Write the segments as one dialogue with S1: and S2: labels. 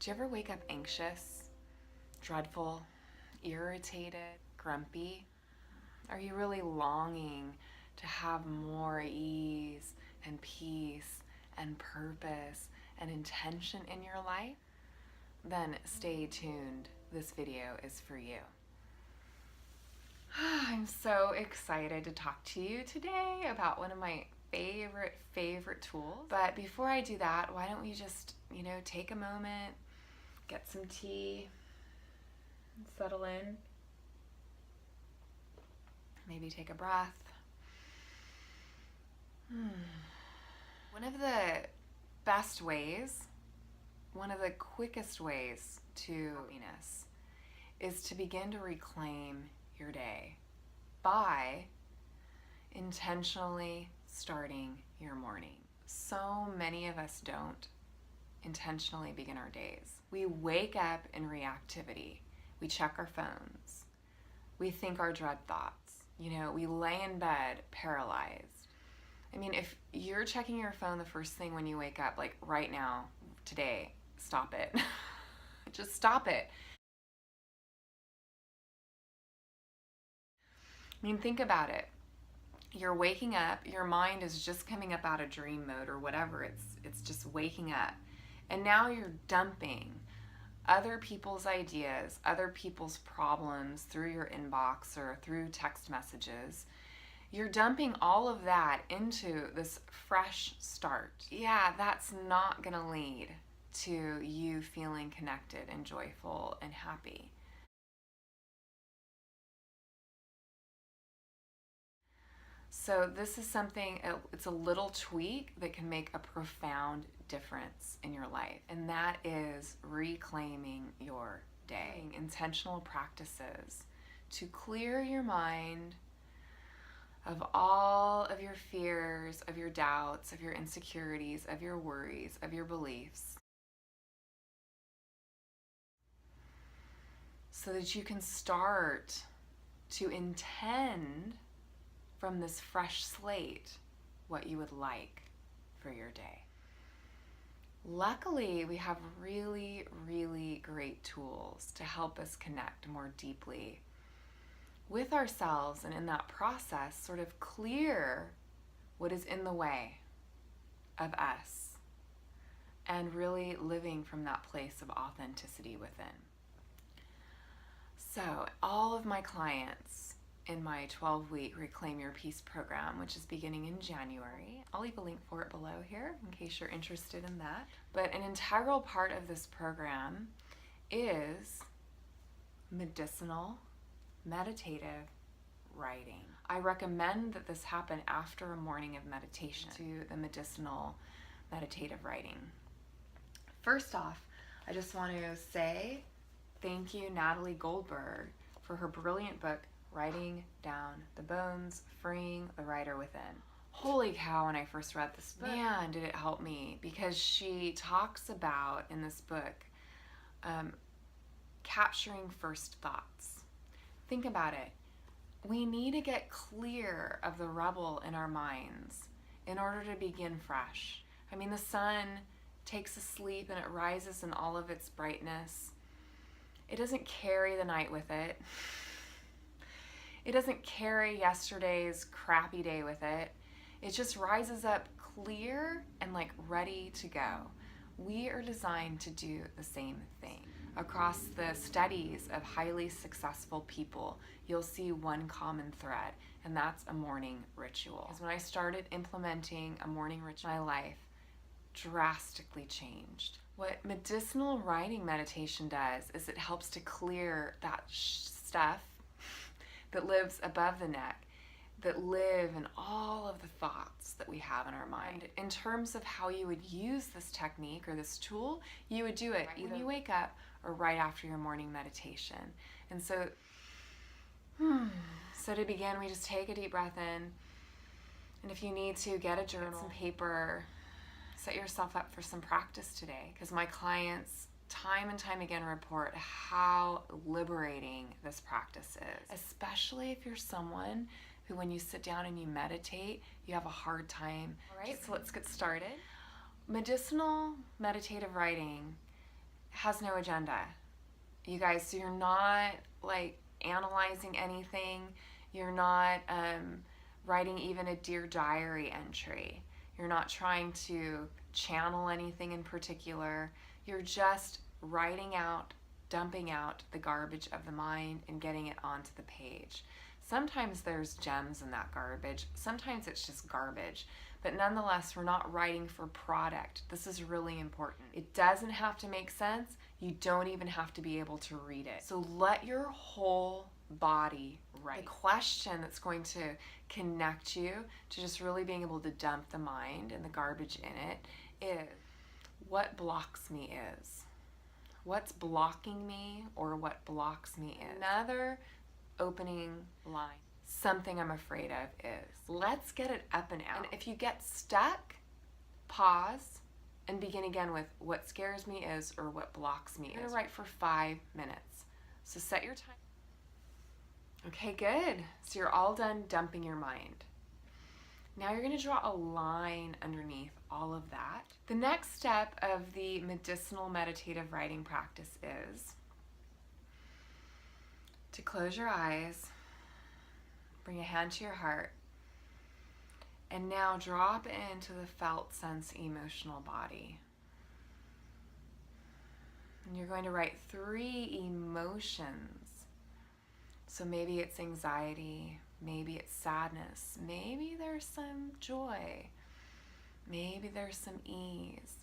S1: Do you ever wake up anxious, dreadful, irritated, grumpy? Are you really longing to have more ease and peace and purpose and intention in your life? Then stay tuned. This video is for you. I'm so excited to talk to you today about one of my favorite tools. But before I do that, why don't we just, take a moment, get some tea, and settle in. Maybe take a breath. One of the best ways, one of the quickest ways to happiness is to begin to reclaim your day by intentionally starting your morning. So many of us don't intentionally begin our days. We wake up in reactivity. We check our phones. We think our dread thoughts. We lay in bed paralyzed. If you're checking your phone the first thing when you wake up, like right now, today, stop it. Just stop it. Think about it. You're waking up, your mind is just coming up out of dream mode or whatever, it's just waking up. And now you're dumping other people's ideas, other people's problems through your inbox or through text messages. You're dumping all of that into this fresh start. Yeah, that's not gonna lead to you feeling connected and joyful and happy. So this is something, it's a little tweak that can make a profound difference in your life. And that is reclaiming your day. Intentional practices to clear your mind of all of your fears, of your doubts, of your insecurities, of your worries, of your beliefs. So that you can start to intend from this fresh slate what you would like for your day. Luckily, we have really great tools to help us connect more deeply with ourselves, and in that process sort of clear what is in the way of us and really living from that place of authenticity within. So all of my clients in my 12-week Reclaim Your Peace program, which is beginning in January. I'll leave a link for it below here in case you're interested in that. But an integral part of this program is medicinal, meditative writing. I recommend that this happen after a morning of meditation to the medicinal meditative writing. First off, I just want to say thank you, Natalie Goldberg, for her brilliant book, Writing Down the Bones, Freeing the Writer Within. Holy cow, when I first read this book, man, did it help me, because she talks about, in this book, capturing first thoughts. Think about it. We need to get clear of the rubble in our minds in order to begin fresh. The sun takes us asleep and it rises in all of its brightness. It doesn't carry the night with it. It doesn't carry yesterday's crappy day with it. It just rises up clear and ready to go. We are designed to do the same thing. Across the studies of highly successful people, you'll see one common thread, and that's a morning ritual. Because when I started implementing a morning ritual, my life drastically changed. What medicinal writing meditation does is it helps to clear that stuff that lives above the neck, that live in all of the thoughts that we have in our mind. In terms of how you would use this technique or this tool, you would do it either when you wake up or right after your morning meditation. And so to begin, we just take a deep breath in, and if you need to, get a journal, some paper, set yourself up for some practice today, because my clients time and time again report how liberating this practice is, especially if you're someone who, when you sit down and you meditate, you have a hard time. All right, so let's get started. Medicinal meditative writing has no agenda. You guys, so you're not like analyzing anything. You're not writing even a Dear Diary entry. You're not trying to channel anything in particular. You're just writing out, dumping out the garbage of the mind and getting it onto the page. Sometimes there's gems in that garbage. Sometimes it's just garbage. But nonetheless, we're not writing for product. This is really important. It doesn't have to make sense. You don't even have to be able to read it. So let your whole body write. The question that's going to connect you to just really being able to dump the mind and the garbage in it is, what blocks me is. What's blocking me, or what blocks me is. Another opening line. Something I'm afraid of is. Let's get it up and out. And if you get stuck, pause and begin again with what scares me is, or what blocks me is. You're gonna write for 5 minutes. So set your time. Okay, good. So you're all done dumping your mind. Now you're gonna draw a line underneath all of that. The next step of the medicinal meditative writing practice is to close your eyes, bring a hand to your heart, and now drop into the felt sense emotional body. And you're going to write 3 emotions. So maybe it's anxiety, maybe it's sadness, maybe there's some joy, maybe there's some ease.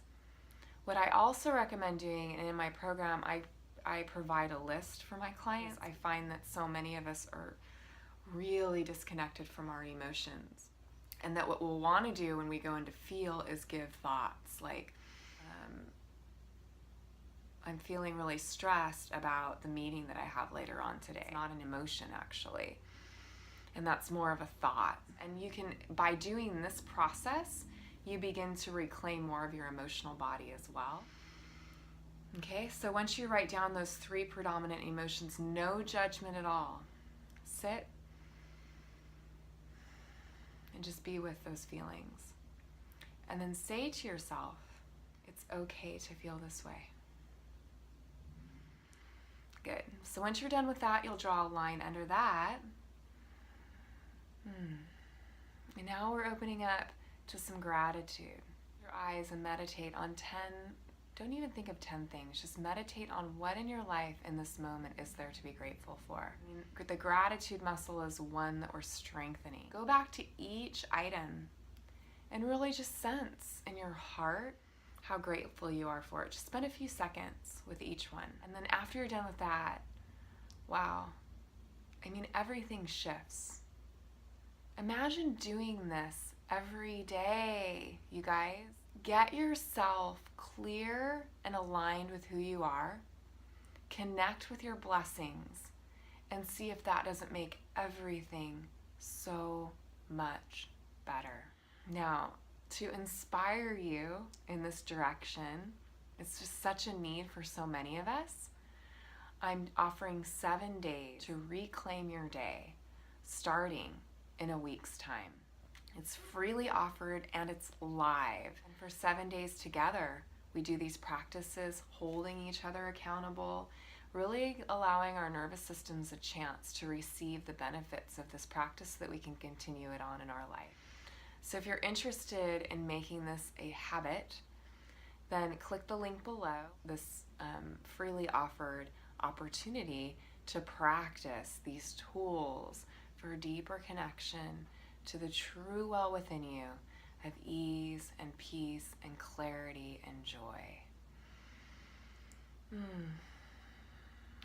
S1: What I also recommend doing, and in my program I provide a list for my clients. I find that so many of us are really disconnected from our emotions, and that what we'll want to do when we go into feel is give thoughts like, I'm feeling really stressed about the meeting that I have later on today. It's not an emotion actually, and that's more of a thought. And you can, by doing this process, you begin to reclaim more of your emotional body as well. Okay, so once you write down those 3 predominant emotions, no judgment at all. Sit and just be with those feelings. And then say to yourself, it's okay to feel this way. Good. So once you're done with that, you'll draw a line under that. And now we're opening up to some gratitude. Your eyes and meditate on 10, don't even think of 10 things, just meditate on what in your life in this moment is there to be grateful for. I mean, the gratitude muscle is one that we're strengthening. Go back to each item and really just sense in your heart how grateful you are for it. Just spend a few seconds with each one. And then after you're done with that, wow, I mean, everything shifts. Imagine doing this every day, you guys. Get yourself clear and aligned with who you are. Connect with your blessings and see if that doesn't make everything so much better. Now, to inspire you in this direction, it's just such a need for so many of us. I'm offering 7 days to reclaim your day, starting in a week's time. It's freely offered and it's live. And for 7 days together, we do these practices, holding each other accountable, really allowing our nervous systems a chance to receive the benefits of this practice so that we can continue it on in our life. So if you're interested in making this a habit, then click the link below, this freely offered opportunity to practice these tools for deeper connection to the true well within you of ease and peace and clarity and joy.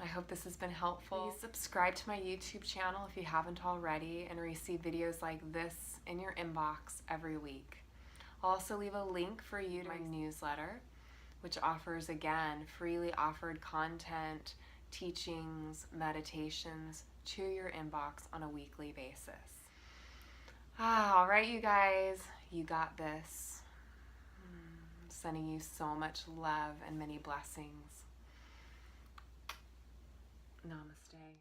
S1: I hope this has been helpful. Please subscribe to my YouTube channel if you haven't already and receive videos like this in your inbox every week. I'll also leave a link for you to my newsletter, which offers, again, freely offered content, teachings, meditations to your inbox on a weekly basis. All right, you guys, you got this. Sending you so much love and many blessings. Namaste.